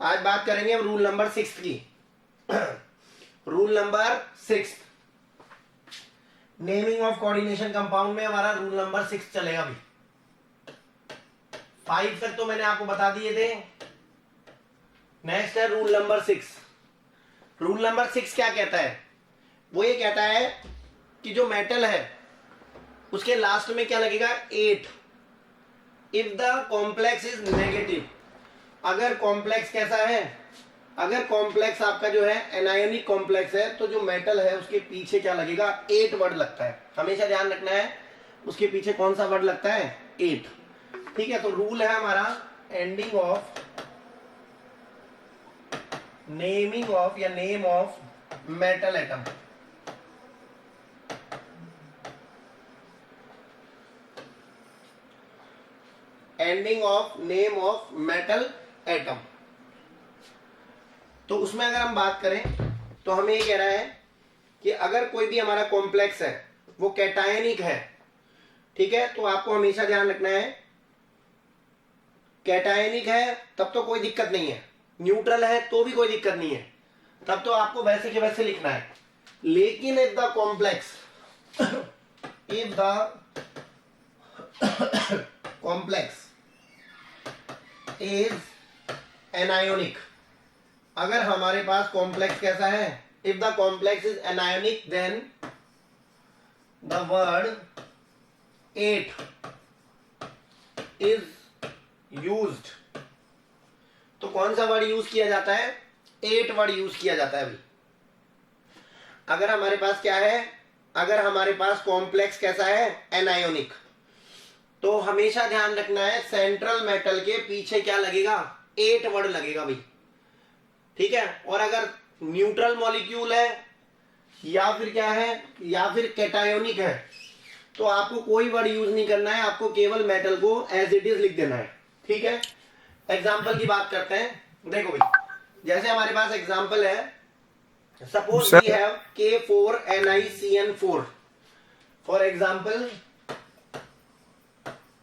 आज बात करेंगे हम रूल नंबर 6 की। Rule number 6, naming of coordination compound में हमारा रूल नंबर 6 चलेगा भी। 5 तक तो मैंने आपको बता दिए थे। नेक्स्ट है रूल नंबर 6। रूल नंबर 6 क्या कहता है? वो ये कहता है कि जो मेटल है उसके लास्ट में क्या लगेगा? 8 if the complex is negative. अगर कॉम्प्लेक्स कैसा है? अगर कॉम्प्लेक्स आपका जो है एनायनिक कॉम्प्लेक्स है तो जो मेटल है उसके पीछे क्या लगेगा? 8 वर्ड लगता है। हमेशा ध्यान रखना है उसके पीछे कौन सा वर्ड लगता है? 8। ठीक है, तो रूल है हमारा एंडिंग ऑफ नेमिंग ऑफ या name of metal atom. Ending of name of metal atom. तो उसमें अगर हम बात करें तो हमें ये कह रहा है कि अगर कोई भी हमारा कॉम्प्लेक्स है वो कैटायनिक है, ठीक है, तो आपको हमेशा ध्यान रखना है कैटायनिक है तब तो कोई दिक्कत नहीं है, न्यूट्रल है तो भी कोई दिक्कत नहीं है, तब तो आपको वैसे के वैसे लिखना है। लेकिन if the complex if the complex is anionic, अगर हमारे पास कॉम्प्लेक्स कैसा है? If the complex is anionic then the word 8 is used. तो कौन सा वर्ड यूज किया जाता है? 8 वर्ड यूज किया जाता है अभी। अगर हमारे पास क्या है? अगर हमारे पास कॉम्प्लेक्स कैसा है? एनायोनिक, तो हमेशा ध्यान रखना है सेंट्रल मेटल के पीछे क्या लगेगा? 8 वर्ड लगेगा भाई। ठीक है, और अगर न्यूट्रल मॉलिक्यूल है या फिर क्या है, या फिर कैटायोनिक है, तो आपको कोई वर्ड यूज नहीं करना है, आपको केवल मेटल को एज इट इज लिख देना है। ठीक है, एग्जाम्पल की बात करते हैं। देखो भाई, जैसे हमारे पास एग्जाम्पल है, suppose we have K4NiCN4। For example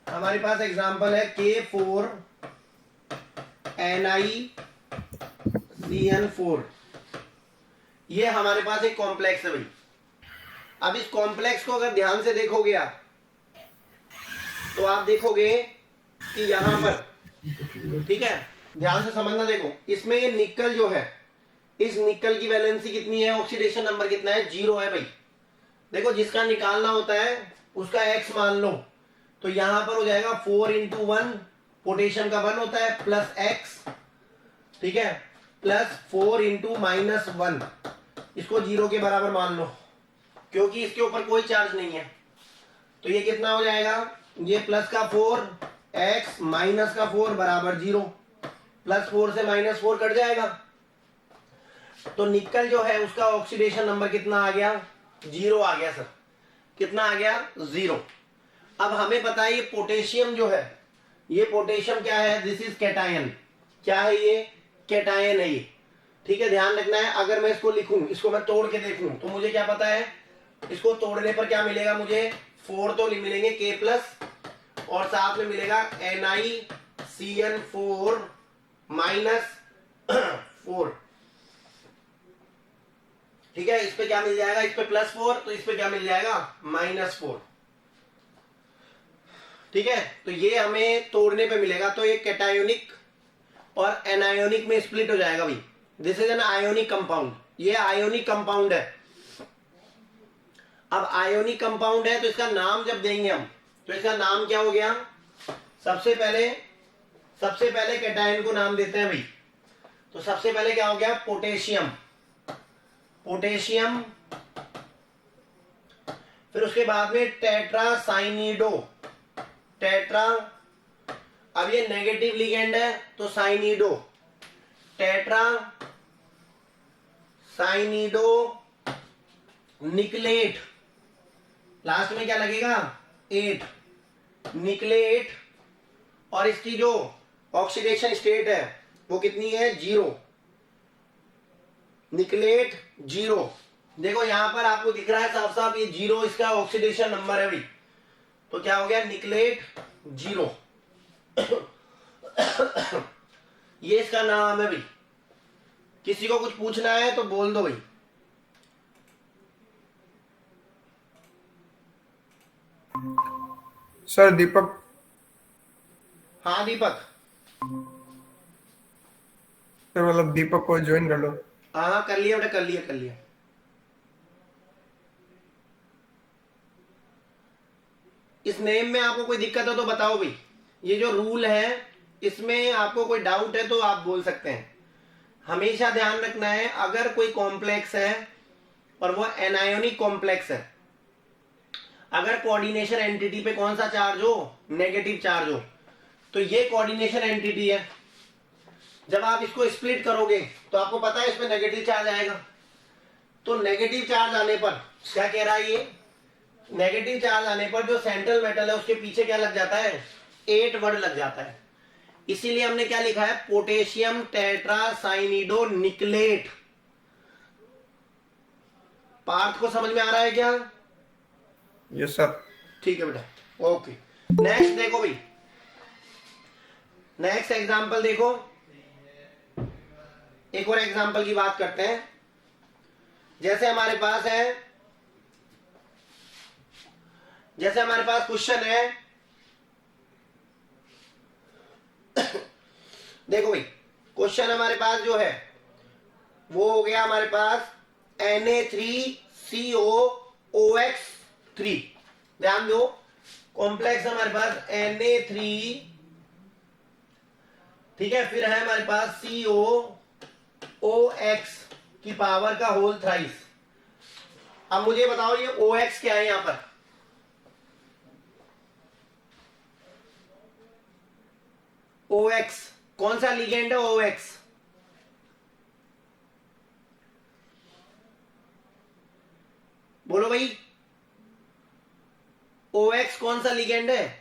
हमारे पास एग्जाम्पल है K4NiCN4। ये हमारे पास एक कॉम्प्लेक्स है भाई। अब इस कॉम्प्लेक्स को अगर ध्यान से देखोगे आप, तो आप देखोगे कि यहां पर, ठीक है, ध्यान से समझना। देखो इसमें ये निकल जो है, इस निकल की वैलेंसी कितनी है? ऑक्सीडेशन नंबर कितना है? 0 है भाई। देखो जिसका निकालना होता है उसका x मान लो, तो यहां पर हो जाएगा 4 × 1, पोटेशियम का 1 होता है, प्लस x, ठीक है, प्लस 4 × -1, इसको 0 के बराबर मान लो क्योंकि इसके ऊपर कोई चार्ज नहीं है। तो ये कितना हो जाएगा? ये प्लस का 4 x माइनस का 4 बराबर 0, प्लस 4 से -4 कट जाएगा। तो निकल जो है उसका ऑक्सीडेशन नंबर कितना आ गया? 0 आ गया सर। कितना आ गया? 0। अब हमें पता है ये पोटेशियम जो है, ये पोटेशियम क्या है? This is cation. क्या है ये? कैटायन है ये। ठीक है, ध्यान रखना है। अगर मैं इसको लिखूं, इसको मैं तोड़ के देखूं, तो मुझे क्या पता है? इसको तोड़ने पर क्या मिलेगा मुझे? 4 तो मिलेंगे K+ और साथ में मिलेगा NiCN4 -4। ठीक है, इस पे क्या मिल जाएगा? इस पे +4, तो इस पे क्या मिल जाएगा? -4। ठीक है, तो ये हमें तोड़ने पे मिलेगा। तो ये कैटायोनिक और एनायोनिक में स्प्लिट हो जाएगा भाई। This is an ionic compound. ये आयोनिक कंपाउंड है। अब आयोनिक कंपाउंड है तो इसका नाम जब देंगे हम, तो इसका नाम क्या हो गया? सबसे पहले कैटायन को नाम देते हैं भाई। तो सबसे पहले क्या हो गया? पोटेशियम। पोटेशियम, फिर उसके बाद में टेट्रासाइनिडो। टेट्रा, अब ये नेगेटिव लिगेंड है तो साइनिडो, टेट्रा साइनिडो निकलेट। लास्ट में क्या लगेगा? 8 निकलेट। और इसकी जो ऑक्सीडेशन स्टेट है वो कितनी है? 0। निकलेट 0। देखो यहां पर आपको दिख रहा है साफ साफ, ये 0 इसका ऑक्सीडेशन नंबर है भाई। तो क्या हो गया? निकलेट 0। ये इसका नाम है भाई। किसी को कुछ पूछना है तो बोल दो भाई। सर दीपक। हाँ दीपक। सर मतलब दीपक को ज्वाइन कर लो। हाँ कर लिया बेटा, कर लिया कर लिया। इस नेम में आपको कोई दिक्कत हो तो बताओ भाई। ये जो रूल है इसमें आपको कोई डाउट है तो आप बोल सकते हैं। हमेशा ध्यान रखना है, अगर कोई कॉम्प्लेक्स है और वो एनायोनिक कॉम्प्लेक्स है, अगर कोऑर्डिनेशन एंटिटी पे कौन सा चार्ज हो, नेगेटिव चार्ज हो, तो ये कोऑर्डिनेशन एंटिटी है। जब आप इसको स्प्लिट करोगे तो आपको पता है इसमें नेगेटिव चार्ज आएगा। तो नेगेटिव चार्ज आने पर क्या कह रहा है ये, नेगेटिव चार्ज आने पर जो सेंट्रल मेटल है उसके पीछे क्या लग जाता है, 8 वर्ड लग जाता है। इसीलिए हमने क्या लिखा है, पोटेशियम टेट्रासाइनिडो निकलेट। पार्थ को समझ में आ रहा है क्या? Yes sir. ठीक है बेटा, ओके। नेक्स्ट देखो भाई, नेक्स्ट एग्जांपल देखो। एक और एग्जांपल की बात करते हैं। जैसे हमारे पास क्वेश्चन है, देखो भाई क्वेश्चन हमारे पास जो है वो हो गया हमारे पास Na3COOX3। ध्यान दो, कॉम्प्लेक्स हमारे पास Na3, ठीक है, फिर है हमारे पास COOX की पावर का होल थ्राइस। अब मुझे बताओ ये OX क्या है यहां पर? OX कौन सा लिगेंड है? OX बोलो भाई, OX कौन सा लिगेंड है?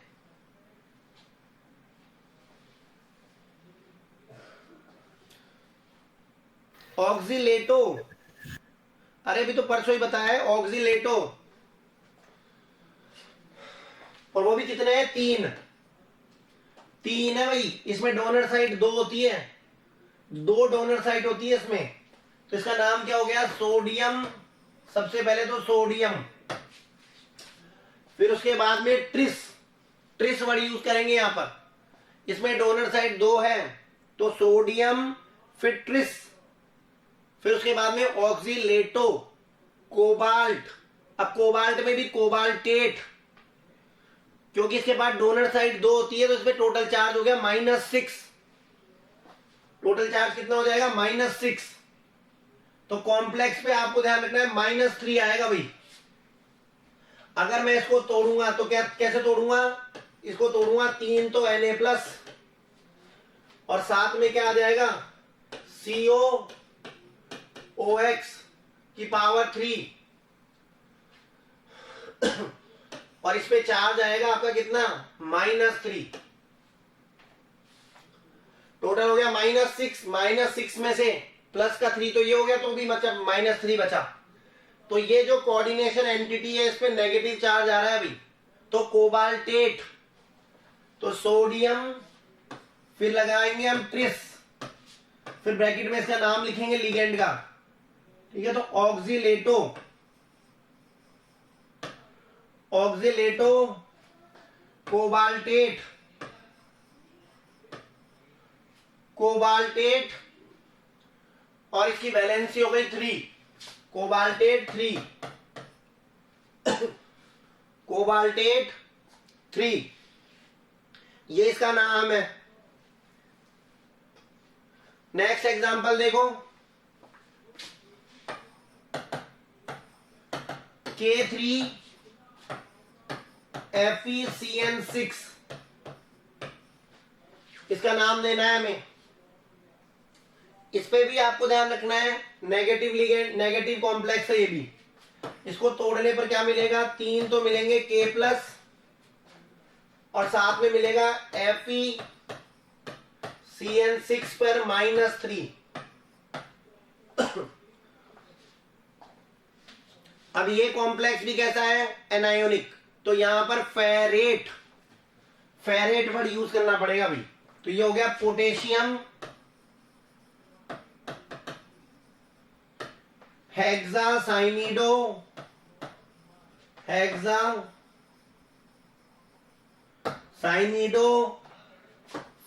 ऑक्सीलेटो। अरे अभी तो परसों ही बताया है, ऑक्सीलेटो। और वो भी कितने हैं? 3 है भाई। इसमें डोनर साइड 2 होती है, 2 डोनर साइड होती है इसमें। तो इसका नाम क्या हो गया? सोडियम। सबसे पहले तो सोडियम, फिर उसके बाद में ट्रिस वर्ड यूज करेंगे यहां पर। इसमें डोनर साइड 2 है तो सोडियम, फिर ट्रिस, फिर उसके बाद में ऑक्सीलेटो, कोबाल्ट। अब कोबाल्ट में भी कोबाल्टेट, क्योंकि इसके बाद डोनर साइड 2 होती है तो इसमें टोटल चार्ज हो गया -6। टोटल चार्ज कितना हो जाएगा? -6। तो कॉम्प्लेक्स पे आपको ध्यान रखना है -3 आएगा भाई। अगर मैं इसको तोड़ूंगा तो कैसे तोड़ूंगा? इसको तोड़ूंगा 3 तो Na+ और साथ में क्या आ जाएगा? COOX की पावर 3 और इस पे चार्ज आएगा आपका कितना? -3। टोटल हो गया -6। -6 में से प्लस का 3 तो ये हो गया, तो भी मतलब -3 बचा। तो ये जो कोऑर्डिनेशन एंटिटी है इस पे नेगेटिव चार्ज आ रहा है अभी। तो कोबाल्टेट, तो सोडियम, फिर लगाएंगे हम ट्रिस, फिर ब्रैकेट में इसका नाम लिखेंगे लिगेंड का, ठीक है। तो ऑक्सीलेटो कोबाल्टेट और इसकी वैलेंसी हो गई 3, कोबाल्टेट 3, ये इसका नाम है। नेक्स्ट एग्जांपल देखो, K3FeCN6, इसका नाम देना है हमें। इस पे भी आपको ध्यान रखना है, नेगेटिव लिगेंड, नेगेटिव कॉम्प्लेक्स है ये भी। इसको तोड़ने पर क्या मिलेगा? 3 तो मिलेंगे K+ और साथ में मिलेगा FeCN6 पर -3। अब ये कॉम्प्लेक्स भी कैसा है? एनायोनिक। तो यहां पर फेरेट वर्ड यूज करना पड़ेगा भाई। तो ये हो गया पोटेशियम हेक्सासाइनिडो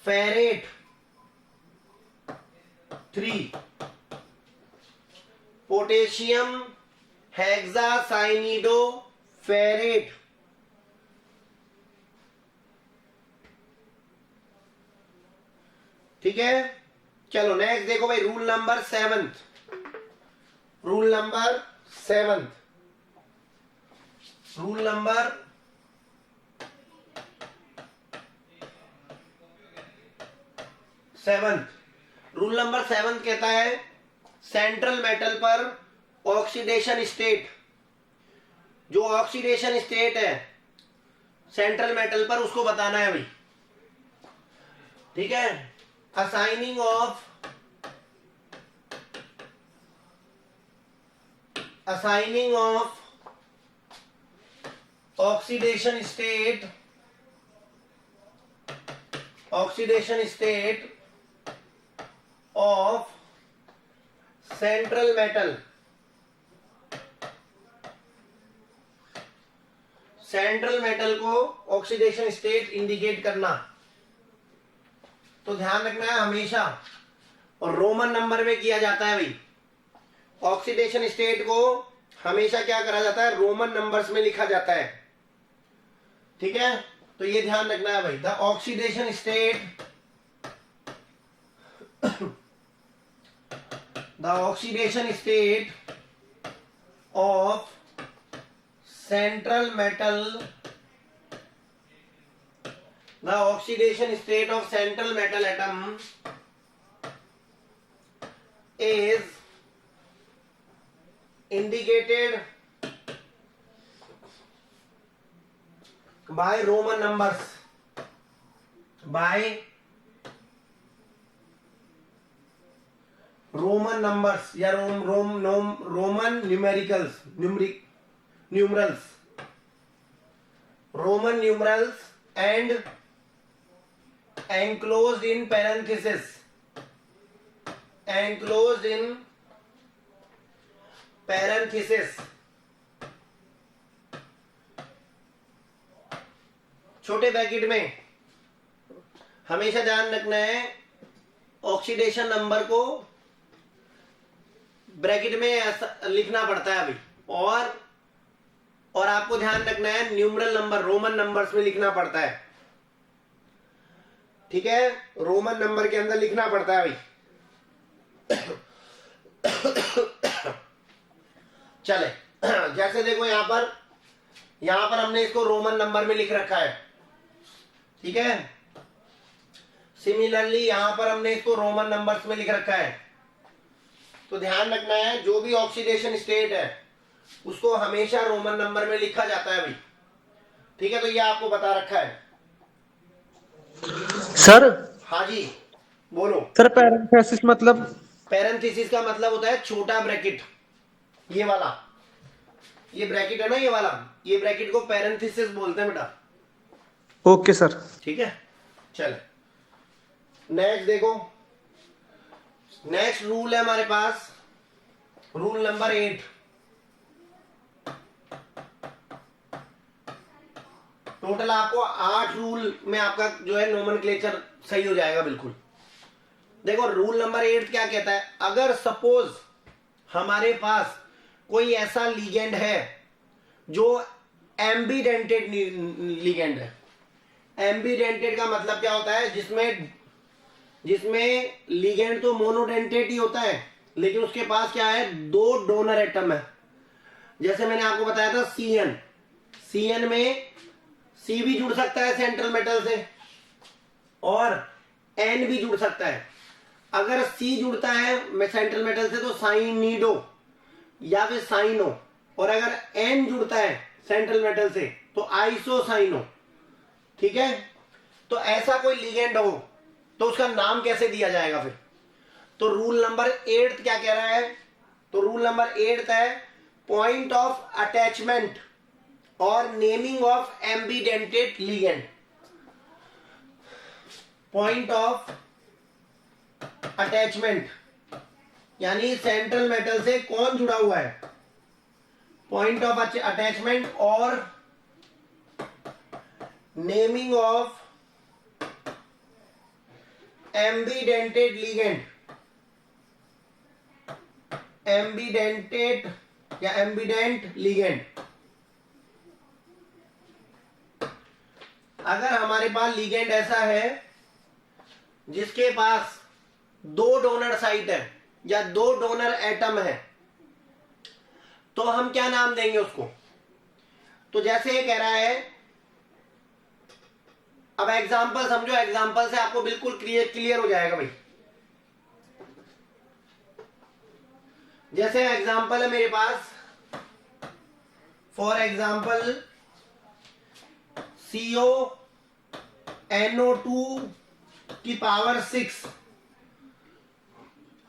फेरेट 3, पोटेशियम हेक्सासाइनिडो फेरेट। ठीक है, चलो नेक्स्ट देखो भाई, रूल नंबर 7। रूल नंबर 7 कहता है सेंट्रल मेटल पर ऑक्सीडेशन स्टेट, जो ऑक्सीडेशन स्टेट है सेंट्रल मेटल पर, उसको बताना है भाई। ठीक है, assigning of oxidation state of central metal को ऑक्सीडेशन स्टेट इंडिकेट करना। तो ध्यान रखना है हमेशा, और रोमन नंबर में किया जाता है भाई। ऑक्सीडेशन स्टेट को हमेशा क्या करा जाता है, रोमन नंबर्स में लिखा जाता है। ठीक है, तो ये ध्यान रखना है भाई। The oxidation state of central metal atom is indicated by Roman numbers, या Roman numerals and enclosed in parenthesis, छोटे ब्रैकेट में। हमेशा ध्यान रखना है ऑक्सीडेशन नंबर को ब्रैकेट में ऐसा लिखना पड़ता है अभी, और आपको ध्यान रखना है न्यूमरल नंबर रोमन नंबर्स में लिखना पड़ता है। ठीक है, रोमन नंबर के अंदर लिखना पड़ता है भाई। चले, जैसे देखो यहां पर हमने इसको रोमन नंबर में लिख रखा है। ठीक है, सिमिलरली यहां पर हमने इसको रोमन नंबर्स में लिख रखा है। तो ध्यान रखना है जो भी ऑक्सीडेशन स्टेट है उसको हमेशा रोमन नंबर में लिखा जाता है भाई। ठीक है, तो ये आपको बता रखा है। सर। हाँ जी, बोलो सर, पैरेंथेसिस मतलब? पैरेंथेसिस का मतलब होता है छोटा ब्रैकेट। ये वाला, ये ब्रैकेट है ना, ये ब्रैकेट को पैरेंथेसिस बोलते हैं बेटा। Okay sir. ठीक है, चल नेक्स्ट देखो। नेक्स्ट रूल है हमारे पास, रूल नंबर 8। टोटल आपको 8 रूल में आपका जो है नोमेनक्लेचर सही हो जाएगा बिल्कुल। देखो रूल नंबर 8 क्या कहता है, अगर सपोज हमारे पास कोई ऐसा लिगेंड है जो एम्बीडेंटेड लिगेंड है। एम्बीडेंटेड का मतलब क्या होता है, जिसमें लिगेंड तो मोनोडेंटेड ही होता है, लेकिन उसके पास क्या है, 2 डोनर एटम है। जैसे मैंने आपको बताया था सीएन में सी भी जुड़ सकता है सेंट्रल मेटल से, और एन भी जुड़ सकता है। अगर सी जुड़ता है सेंट्रल मेटल से तो साइनिडो या फिर साइनो, और अगर एन जुड़ता है सेंट्रल मेटल से तो आइसोसाइनो। ठीक है, तो ऐसा कोई लिगेंड हो तो उसका नाम कैसे दिया जाएगा फिर। तो रूल नंबर 8 क्या कह रहा है, तो रूल नंबर 8 है पॉइंट ऑफ अटैचमेंट और naming of एम्बीडेंटेड ligand. Point of attachment यानी सेंट्रल मेटल से कौन जुड़ा हुआ है, पॉइंट ऑफ अटैचमेंट और नेमिंग ऑफ एम्बीडेंटेड लिगेंड, एम्बीडेंटेड या एम्बीडेंट लिगेंड। अगर हमारे पास लिगेंड ऐसा है जिसके पास दो डोनर साइट है या दो डोनर एटम है, तो हम क्या नाम देंगे उसको। तो जैसे ये कह रहा है, अब एग्जांपल समझो, एग्जांपल से आपको बिल्कुल क्लियर हो जाएगा भाई। जैसे एग्जांपल है मेरे पास, फॉर एग्जांपल CONO2 की पावर 6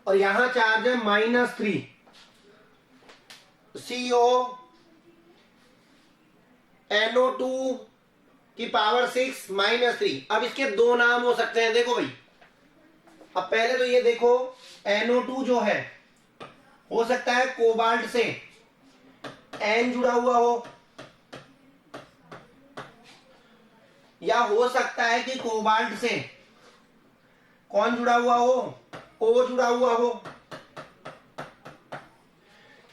और यहां चार्ज है -3, CONO2 की पावर 6 -3। अब इसके दो नाम हो सकते हैं, देखो भाई। अब पहले तो ये देखो, NO2 जो है हो सकता है कोबाल्ट से N जुड़ा हुआ हो, या हो सकता है कि कोबाल्ट से कौन जुड़ा हुआ हो, O जुड़ा हुआ हो।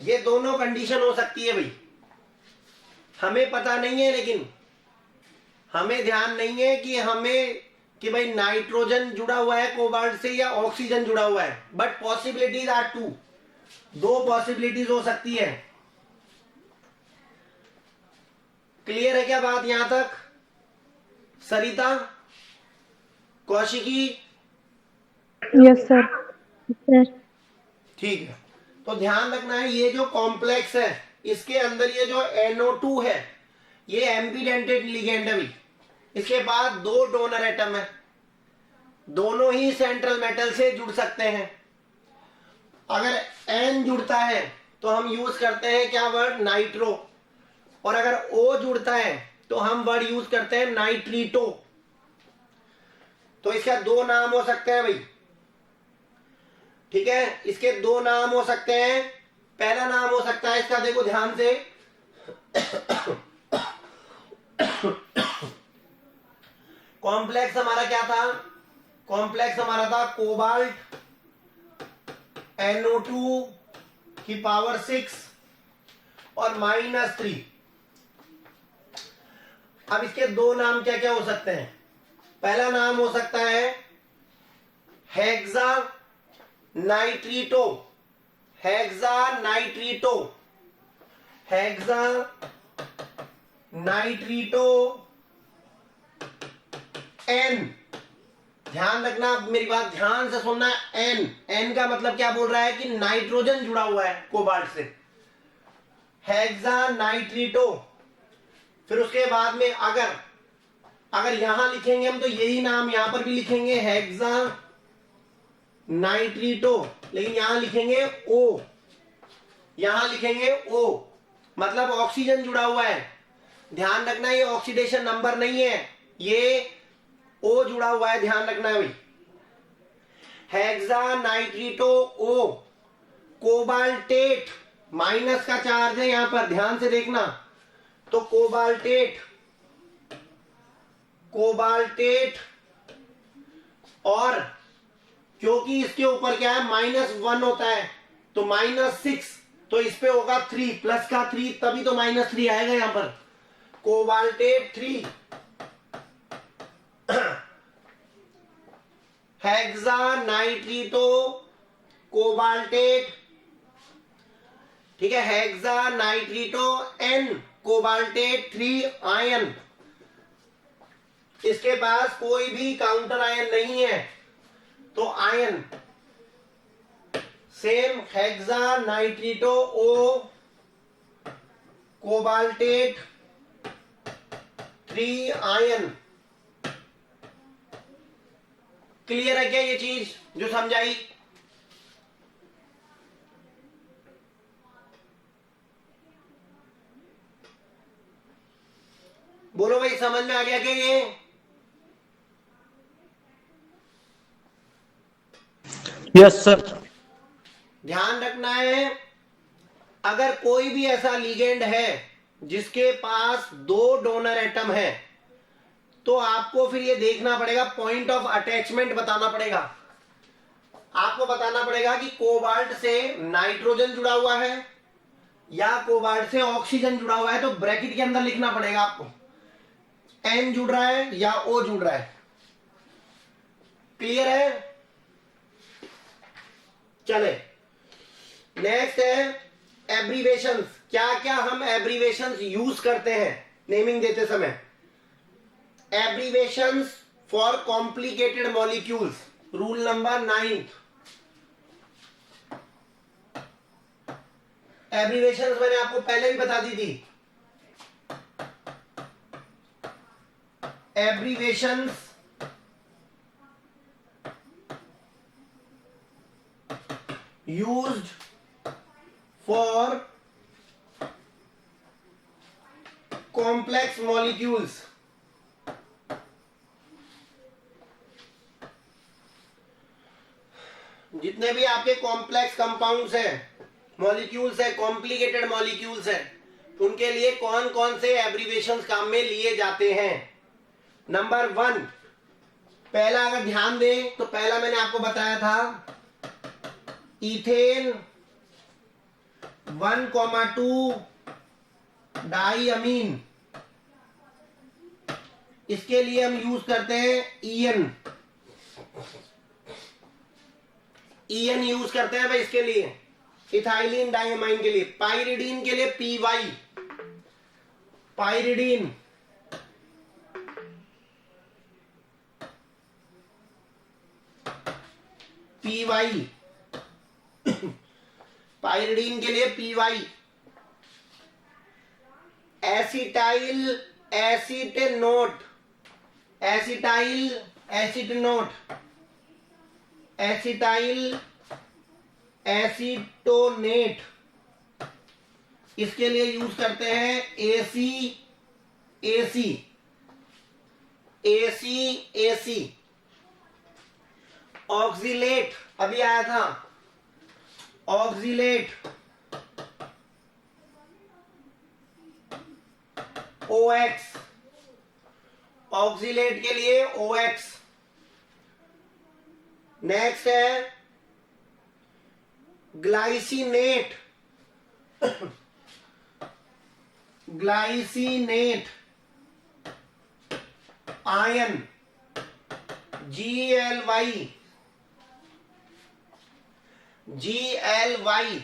ये दोनों कंडीशन हो सकती है भाई, हमें पता नहीं है, लेकिन हमें ध्यान नहीं है कि भाई नाइट्रोजन जुड़ा हुआ है कोबाल्ट से या ऑक्सीजन जुड़ा हुआ है। बट पॉसिबिलिटीज आर 2, दो पॉसिबिलिटीज हो सकती है। क्लियर है क्या बात यहां तक? Sarita, Kaushiki? Yes sir. Sir ठीक है, तो ध्यान रखना है, ये जो कॉम्प्लेक्स है इसके अंदर ये जो NO2 है ये एम्बीडेंटेड लिगेंड है भाई। इसके बाद दो डोनर एटम है, दोनों ही सेंट्रल मेटल से जुड़ सकते हैं। अगर N जुड़ता है तो हम यूज करते हैं क्या वर्ड, नाइट्रो, और अगर O जुड़ता है तो हम वर्ड यूज करते हैं नाइट्रीटो। तो इसका दो नाम हो सकते हैं भाई, ठीक है, इसके दो नाम हो सकते हैं। पहला नाम हो सकता है इसका, देखो ध्यान से, कॉम्प्लेक्स हमारा क्या था, कॉम्प्लेक्स हमारा था कोबाल्ट NO2 की पावर 6 और -3। अब इसके दो नाम क्या क्या हो सकते हैं। पहला नाम हो सकता है हेक्सा नाइट्रीटो, हेक्सा नाइट्रीटो, हेक्सा नाइट्रीटो N। ध्यान रखना, मेरी बात ध्यान से सुनना। N का मतलब क्या बोल रहा है कि नाइट्रोजन जुड़ा हुआ है कोबाल्ट से, हेक्सा नाइट्रीटो। फिर उसके बाद में अगर यहां लिखेंगे हम तो यही नाम यहां पर भी लिखेंगे, हेक्सा नाइट्रीटो, लेकिन यहां लिखेंगे O, यहां लिखेंगे O, मतलब ऑक्सीजन जुड़ा हुआ है। ध्यान रखना, ये ऑक्सीडेशन नंबर नहीं है, ये O जुड़ा हुआ है, ध्यान रखना भाई। हेक्सा नाइट्रीटो O, कोबाल्टेट, माइनस का चार्ज है यहां पर, ध्यान से देखना। तो कोबाल्टेट, कोबाल्टेट, और क्योंकि इसके ऊपर क्या है -1 होता है तो -6, तो इस पे होगा 3, प्लस का 3, तभी तो -3 आएगा यहां पर। कोबाल्टेट 3, हेक्सा नाइट्रीटो कोबाल्टेट, ठीक है, हेक्सा नाइट्रीटो N कोबाल्टेट 3 आयन। इसके पास कोई भी काउंटर आयन नहीं है तो ion same, hexa नाइट्रीटो O cobaltate 3 ion. Clear है क्या ये चीज जो समझाई? बोलो भाई, समझ में आ गया क्या ये? Yes sir. ध्यान अगर कोई भी ऐसा लिगेंड है जिसके पास 2 डोनर एटम है तो आपको फिर ये देखना पड़ेगा, पॉइंट ऑफ अटैचमेंट बताना पड़ेगा। आपको बताना पड़ेगा कि कोबाल्ट से नाइट्रोजन जुड़ा हुआ है या कोबाल्ट से ऑक्सीजन जुड़ा हुआ है, तो ब्रैकेट के अंदर लिखना पड़ेगा आपको N जुड़ रहा है या O जुड़ रहा है। क्लियर है? चले नेक्स्ट है एब्रीवेशंस। क्या क्या हम एब्रीवेशंस यूज करते हैं नेमिंग देते समय? Abbreviations for complicated molecules, rule number 9। Abbreviations मैंने आपको पहले भी बता दी थी। Abbreviations used for complex molecules। जितने भी आपके कॉम्प्लेक्स कंपाउंड्स हैं, मॉलिक्यूल्स है, कॉम्प्लिकेटेड मॉलिक्यूल्स है, उनके लिए कौन कौन से एब्रीवेशंस काम में लिए जाते हैं? नंबर 1, पहला अगर ध्यान दें तो पहला मैंने आपको बताया था इथेन 1,2 डाईअमीन। इसके लिए हम यूज करते हैं ईएन यूज करते हैं भाई इसके लिए, इथाइलिन डाईअमाइन के लिए। पाइरिडीन के लिए पीवाई, पाइरिडीन। पीवाई पाइरिडीन के लिए पीवाई। एसिटाइल एसीटेनोट, एसिटाइल एसीटेनोट, एसिटाइल एसीटोनेट, इसके लिए यूज करते हैं AC AC AC AC. Oxalate अभी आया था, ऑक्सिलेट OX, ऑक्सिलेट के लिए OX। नेक्स्ट है glycinate, glycinate ion GLY, GLY।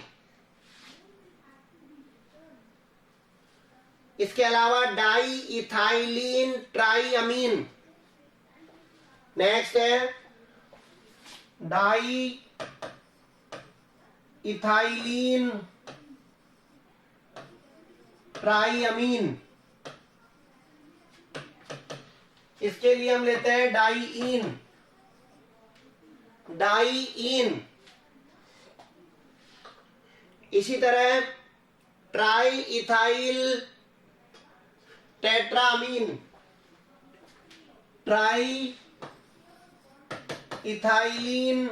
इसके अलावा डाई इथाइलिन ट्राईअमीन। नेक्स्ट है डाई इथाइलिन ट्राईअमीन। इसके लिए हम लेते हैं डाईइन, डाईइन। इसी तरह try ethyl tetrammine, try ethylene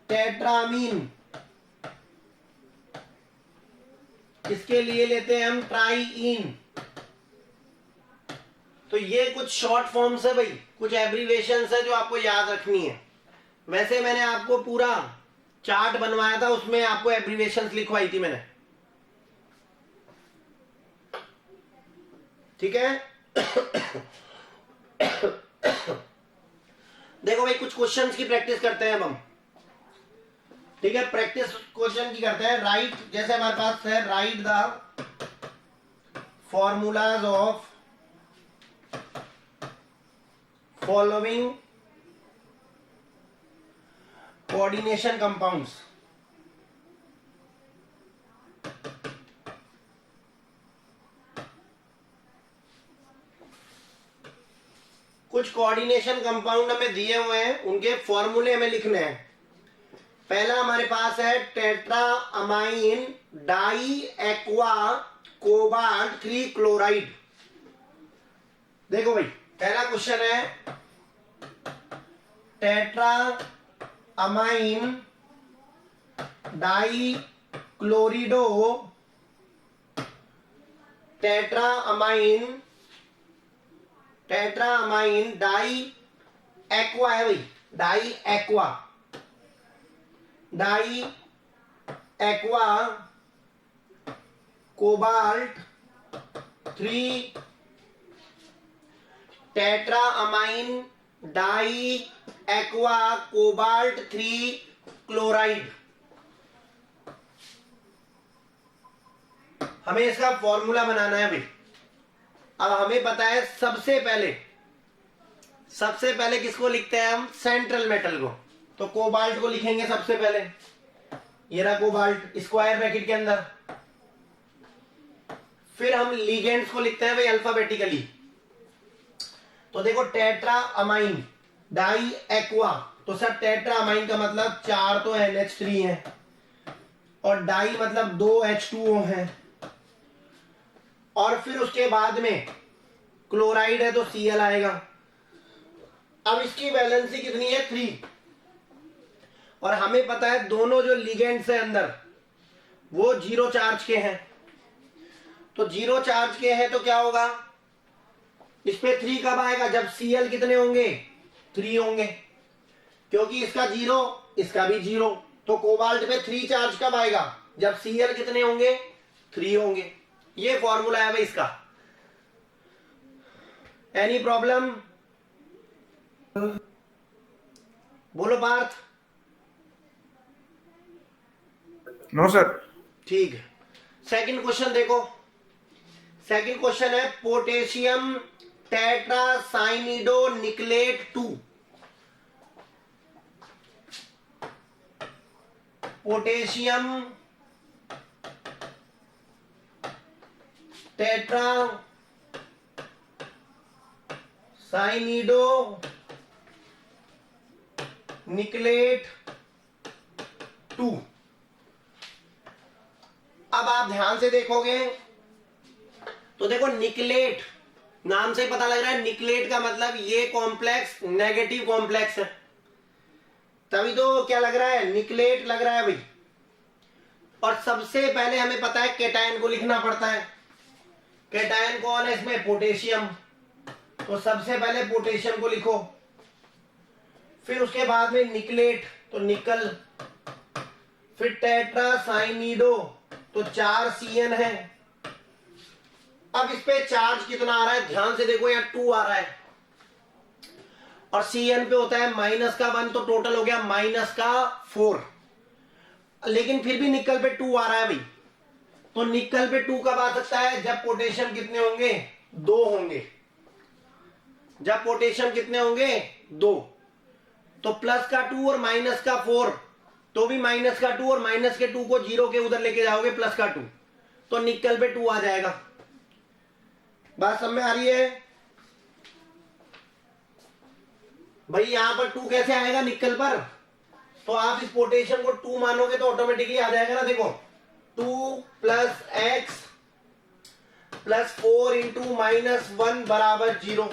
tetrammine. इसके लिए लेते हैं हम ट्राईइन। तो ये कुछ शॉर्ट फॉर्म्स है भाई, कुछ एब्रीवेशंस है जो आपको याद रखनी है। वैसे मैंने आपको पूरा चार्ट बनवाया था, उसमें आपको एब्रीवेशंस लिखवाई थी मैंने, ठीक है। देखो भाई कुछ क्वेश्चंस की प्रैक्टिस करते हैं अब हम, ठीक है। प्रैक्टिस क्वेश्चन की करते हैं। राइट, जैसे हमारे पास है right the formulas of following coordination compounds. कुछ कोऑर्डिनेशन कंपाउंड हमें दिए हुए हैं, उनके फॉर्मूले हमें लिखने हैं। पहला हमारे पास है tetra amine di aqua cobalt 3 chloride. देखो भाई पहला क्वेश्चन है tetra amine di chlorido tetraamine di aqua है भाई, di aqua cobalt 3 tetraamine di aqua cobalt 3 chloride. हमें इसका फॉर्मूला बनाना है भाई। अब हमें पता है सबसे पहले किसको लिखते हैं हम, सेंट्रल मेटल को। तो कोबाल्ट को लिखेंगे सबसे पहले, ये रहा कोबाल्ट स्क्वायर ब्रैकेट के अंदर। फिर हम लिगेंड्स को लिखते हैं भाई अल्फाबेटिकली। तो देखो टेट्राअमाइन डाई एक्वा, तो सर टेट्राअमाइन का मतलब 4 तो NH3 है और डाई मतलब 2 H2O है, और फिर उसके बाद में क्लोराइड है तो Cl आएगा। अब इसकी वैलेंसी कितनी है, 3, और हमें पता है दोनों जो लिगेंड्स है अंदर वो 0 चार्ज के हैं। तो 0 चार्ज के हैं तो क्या होगा, इस पे 3 कब आएगा, जब Cl कितने होंगे, 3 होंगे, क्योंकि इसका 0 इसका भी 0। तो कोबाल्ट पे 3 चार्ज कब आएगा, जब Cl कितने होंगे, 3 होंगे। ये फॉर्मूला है भाई इसका। एनी प्रॉब्लम, बोलो पार्थ। No sir. ठीक है, सेकंड क्वेश्चन देखो। सेकंड क्वेश्चन है potassium tetracyanido nickelate 2। Potassium tetracyanido nickelate 2। अब आप ध्यान से देखोगे तो देखो निकलेट नाम से ही पता लग रहा है, निकलेट का मतलब ये कॉम्प्लेक्स नेगेटिव कॉम्प्लेक्स है, तभी तो क्या लग रहा है, निकलेट लग रहा है भाई। और सबसे पहले हमें पता है केटायन को लिखना पड़ता है। केटायन कौन है इसमें, पोटेशियम। तो सबसे पहले पोटेशियम को लिखो, फिर उसके बाद में निकलेट तो निकल, फिर टेट्रासाइनिडो तो 4 CN है। अब इस पे चार्ज कितना आ रहा है, ध्यान से देखो, यहाँ 2 आ रहा है और CN पे होता है -1, तो टोटल हो गया -4। लेकिन फिर भी निकल पे 2 आ रहा है भाई। तो निकल पे 2 कब आ सकता है, जब पोटेशियम कितने होंगे, 2 होंगे। जब पोटेशियम कितने होंगे, 2। तो प्लस का 2 और माइनस का 4, तो भी माइनस का 2 और माइनस के 2 को 0 के उधर लेके जाओगे प्लस का 2, तो निकल पे 2 आ जाएगा। बात समझ में आ रही है भाई। यहां पर 2 कैसे आएगा निकल पर, तो आप इस पोटेशियम को 2 मानोगे तो ऑटोमेटिकली आ जाएगा ना। देखो 2 + x + 4 × -1 = 0।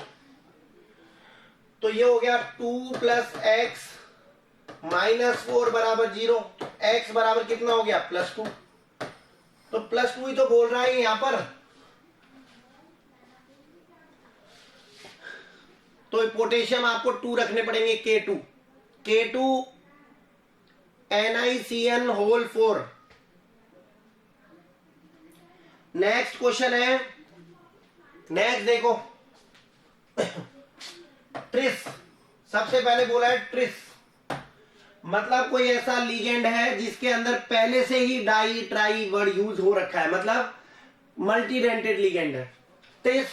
तो ये हो गया 2 + x -4 = 0। x बराबर कितना हो गया, +2। तो +2 ही तो बोल रहा है यहां पर। तो पोटेशियम आपको 2 रखने पड़ेंगे, K2 NiCN4। नेक्स्ट क्वेश्चन है, नेक्स्ट देखो ट्रिस। सबसे पहले बोला है ट्रिस, मतलब कोई ऐसा लीगेंड है जिसके अंदर पहले से ही डाई ट्राई वर्ड यूज हो रखा है, मतलब मल्टीडेंटेड लीगेंड है ट्रिस।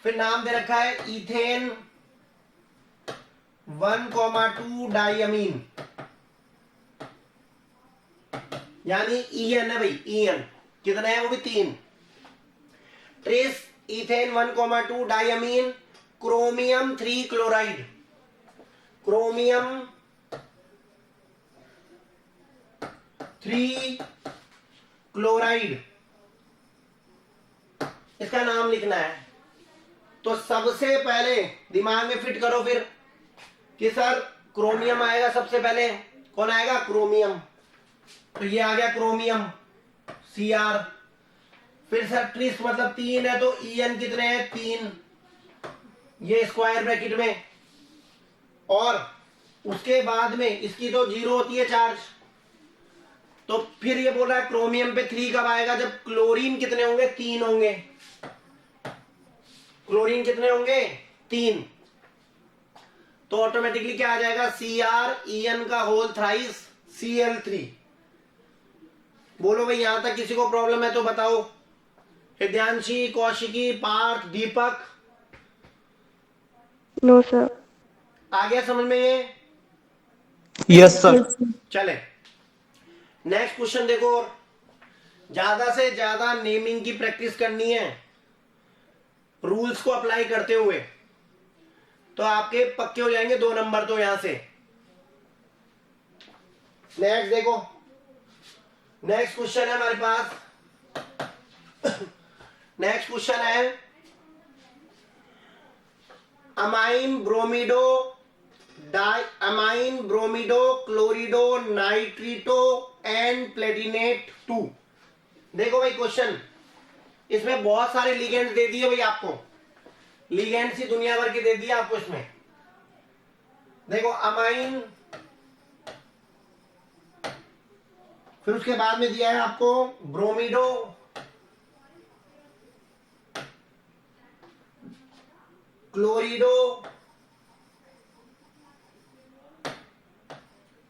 फिर नाम दे रखा है इथेन 1,2 डाइअमीन, यानी EN है भाई, EN कितना है, वो भी 3। Trans ethane 1,2 diamine chromium 3 chloride, chromium 3 chloride, इसका नाम लिखना है। तो सबसे पहले दिमाग में फिट करो फिर कि सर क्रोमियम आएगा सबसे पहले, कौन आएगा, क्रोमियम। तो ये आ गया क्रोमियम Cr। फिर सर ट्रिस मतलब 3 है तो En कितने हैं 3, ये स्क्वायर ब्रैकेट में। और उसके बाद में इसकी तो 0 होती है चार्ज। तो फिर ये बोल रहा है क्रोमियम पे 3 कब आएगा, जब क्लोरीन कितने होंगे 3 होंगे। क्लोरीन कितने होंगे 3, तो ऑटोमेटिकली क्या आ जाएगा Cr En का होल थ्राइस Cl3। बोलो भाई यहां तक किसी को प्रॉब्लम है तो बताओ। हिद्यांशी, कौशिकी, पार्थ, दीपक, No, sir. आ गया समझ में ये? Yes sir. Yes, sir. चले नेक्स्ट क्वेश्चन देखो। और ज्यादा से ज्यादा नेमिंग की प्रैक्टिस करनी है रूल्स को अप्लाई करते हुए, तो आपके पक्के हो जाएंगे 2 नंबर तो यहां से। नेक्स्ट देखो, नेक्स्ट क्वेश्चन है हमारे पास। नेक्स्ट क्वेश्चन है अमाइन ब्रोमिडो अमाइन ब्रोमिडो क्लोरिडो नाइट्रिटो एंड प्लेटिनेट 2। देखो भाई क्वेश्चन, इसमें बहुत सारे लिगेंड्स दे दिए भाई आपको, लिगेंड्स ही दुनिया भर के दे दिए आपको इसमें। देखो अमाइन, फिर उसके बाद में दिया है आपको ब्रोमिडो, क्लोरिडो,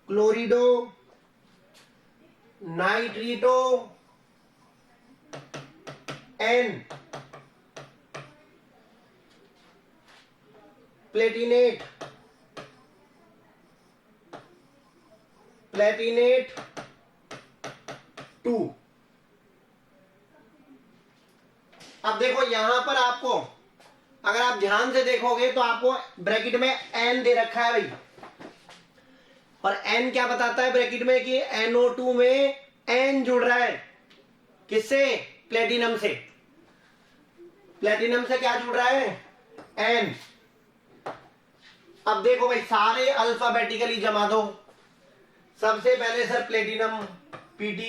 क्लोरिडो, नाइट्रिटो एंड प्लेटिनेट, प्लेटिनेट 2। अब देखो यहां पर आपको अगर आप ध्यान से देखोगे तो आपको ब्रैकेट में एन दे रखा है भाई, और एन क्या बताता है ब्रैकेट में कि NO2 में एन जुड़ रहा है। किससे? प्लेटिनम से। प्लेटिनम से क्या जुड़ रहा है? एन। अब देखो भाई सारे अल्फाबेटिकली जमा दो। सबसे पहले सर प्लेटिनम Pt,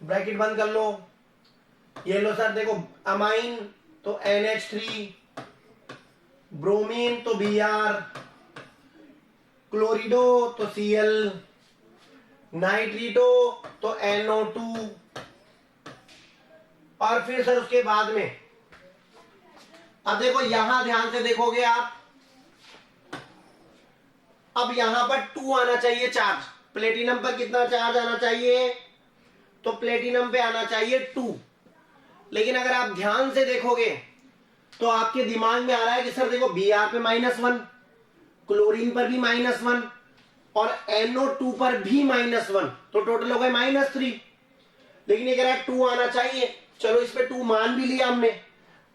ब्रैकेट बंद कर लो। ये लो सर, देखो अमाइन तो NH3, ब्रोमीन तो Br, क्लोरिडो तो Cl, नाइट्रिटो तो NO2, और फिर सर उसके बाद में अब देखो यहां ध्यान से देखोगे आप, अब यहां पर 2 आना चाहिए चार्ज। प्लेटिनम पर कितना चार्ज आना चाहिए? तो प्लेटिनम पे आना चाहिए 2। लेकिन अगर आप ध्यान से देखोगे तो आपके दिमाग में आ रहा है कि सर देखो Br पे -1, क्लोरीन पर भी -1 और NO2 पर भी -1, तो टोटल हो गए -3। लेकिन ये कह रहा है 2 आना चाहिए। चलो इस पे 2 मान भी लिया हमने,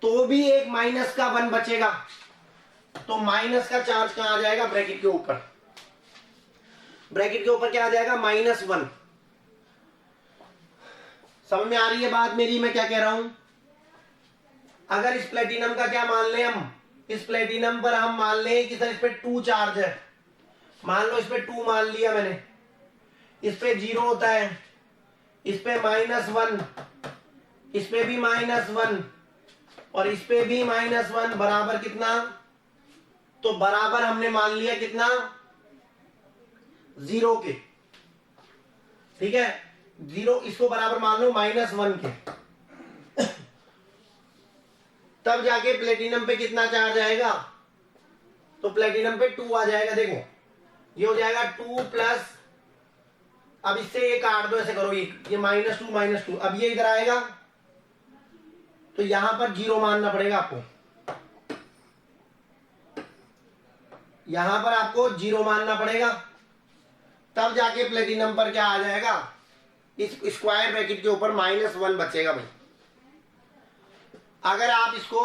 तो भी एक माइनस का 1 बचेगा। तो माइनस का चार्ज कहां आ जाएगा? ब्रैकेट के ऊपर। ब्रैकेट के ऊपर क्या आ जाएगा? -1। समझ में आ रही है बात मेरी, मैं क्या कह रहा हूं? अगर इस प्लेटिनम का क्या मान लें हम, इस प्लेटिनम पर हम मान लें कि सर इस पे 2 चार्ज है। मान लो इस पे 2 मान लिया मैंने, इस पे 0 होता है, इस पे -1, इस पे भी -1 और इस पे भी -1, बराबर कितना? तो बराबर हमने मान लिया कितना? 0 के। ठीक है, 0 इसको बराबर मान लो -1 के। तब जाके प्लेटिनम पे कितना चार्ज आएगा? तो प्लेटिनम पे 2 आ जाएगा। देखो ये हो जाएगा 2 प्लस, अब इससे ये काट दो, ऐसे करो, ये -2 अब ये इधर आएगा तो यहां पर 0 मानना पड़ेगा आपको। यहां पर आपको 0 मानना पड़ेगा, तब जाके प्लेटिनम पर क्या आ जाएगा? इस स्क्वायर ब्रैकेट के ऊपर -1 बचेगा भाई। अगर आप इसको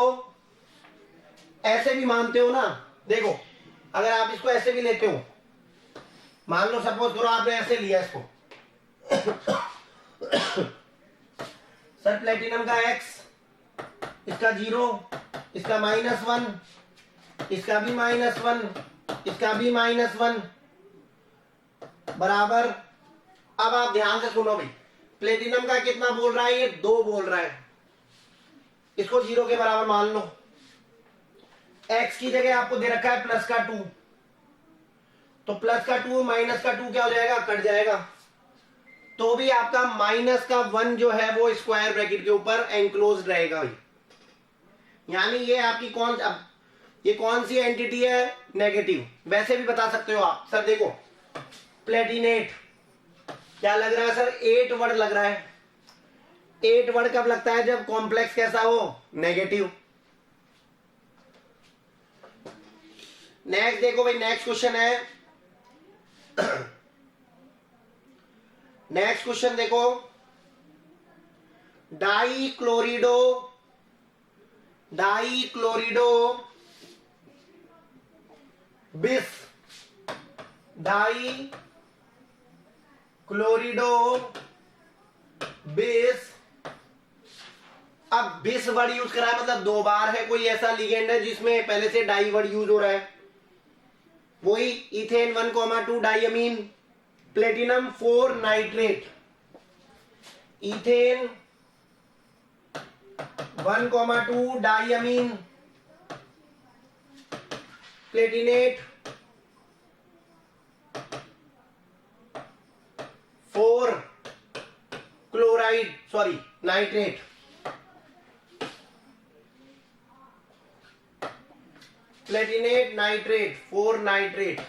ऐसे भी मानते हो ना, देखो अगर आप इसको ऐसे भी लेते हो, मान लो सपोज करो आपने ऐसे लिया इसको सर प्लेटिनम का X, इसका 0, इसका -1, इसका भी -1, इसका भी -1, बराबर अब आप ध्यान से सुनो भाई, प्लेटिनम का कितना बोल रहा है, ये 2 बोल रहा है, इसको 0 के बराबर मान लो। x की जगह आपको दे रखा है प्लस का 2, तो प्लस का 2 माइनस का 2 क्या हो जाएगा, कट जाएगा, तो भी आपका माइनस का 1 जो है वो स्क्वायर ब्रैकेट के ऊपर एंक्लोज रहेगा भाई। यानी ये आपकी ये कौन सी एंटिटी है, नेगेटिव। वैसे भी बता सकते हो आप, सर देखो प्लेटिनेट क्या लग रहा है सर, 8 वर्ड लग रहा है। 8 वर्ड कब लगता है, जब कॉम्प्लेक्स कैसा हो, नेगेटिव। नेक्स्ट देखो भाई, नेक्स्ट क्वेश्चन है, नेक्स्ट क्वेश्चन देखो, डाइक्लोरिडो बिस, डाइक्लोरिडो बिस। अब बिस वर्ड यूज करा है मतलब 2 बार है, कोई ऐसा लिगेंड है जिसमें पहले से डाई वर्ड यूज हो रहा है, वही ethane 1,2 diamine, platinum 4 nitrate, ethane 1,2 diamine, platinate 4 chloride sorry nitrate. Platinate nitrate 4 nitrate,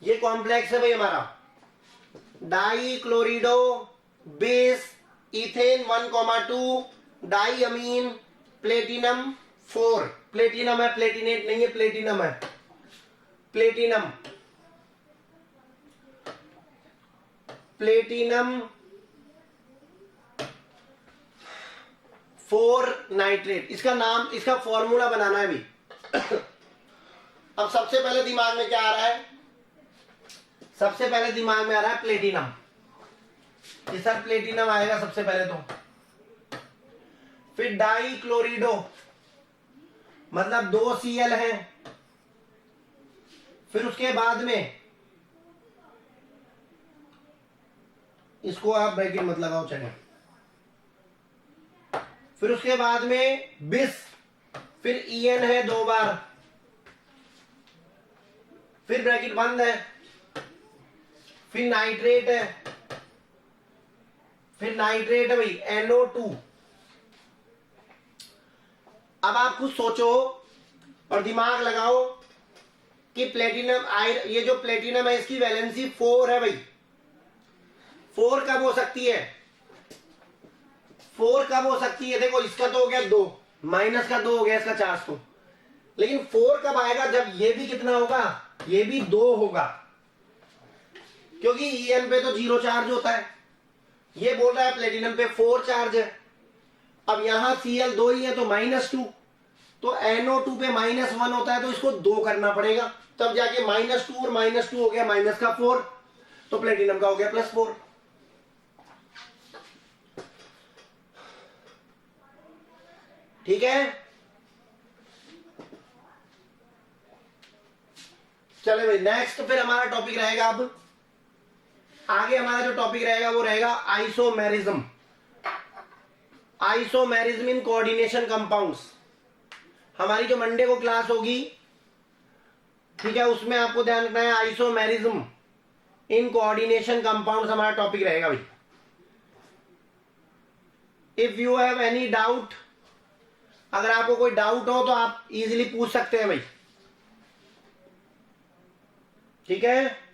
ये कॉम्प्लेक्स है भाई हमारा। Dichlorido bis ethane 1,2 diamine platinum 4, platinum है, प्लेटिनेट नहीं है, प्लेटिनम है, प्लेटिनम 4 नाइट्रेट। इसका नाम, इसका फॉर्मूला बनाना है भी। अब सबसे पहले दिमाग में क्या आ रहा है, सबसे पहले दिमाग में आ रहा है प्लेटिनम, कि सर प्लेटिनम आएगा सबसे पहले तो, फिर डाइक्लोरिडो मतलब 2 Cl है, फिर उसके बाद में इसको आप ब्रैकेट मत लगाओ चले, फिर उसके बाद में बिस, फिर En है 2 बार, फिर ब्रैकेट बंद है, फिर नाइट्रेट है, फिर नाइट्रेट है भाई NO2। अब आप खुद सोचो और दिमाग लगाओ कि प्लेटिनम ये जो प्लेटिनम है इसकी वैलेंसी 4 है भाई। 4 कब हो सकती है, 4 कब हो सकती है, देखो इसका तो हो गया 2, माइनस का 2 हो गया, इसका चार्ज तो, लेकिन 4 कब आएगा, जब ये भी कितना होगा, ये भी 2 होगा, क्योंकि En पे तो 0 चार्ज होता है। ये बोल रहा है प्लेटिनम पे 4 चार्ज है। अब यहां Cl 2 ही है तो -2, तो NO2 पे -1 होता है, तो इसको 2 करना पड़ेगा, तब जाके -2 और -2 हो गया माइनस का 4, तो प्लेटिनम का हो गया +4। ठीक है, चले भाई नेक्स्ट फिर हमारा टॉपिक रहेगा, अब आगे हमारा जो टॉपिक रहेगा वो रहेगा isomerism. Isomerism in coordination compounds. हमारी जो मंडे को क्लास होगी, ठीक है, उसमें आपको ध्यान रखना है आइसोमेरिज्म इन कोऑर्डिनेशन कंपाउंड्स हमारा टॉपिक रहेगा भाई। If you have any doubt, अगर आपको कोई डाउट हो तो आप इजीली पूछ सकते हैं भाई, ठीक है।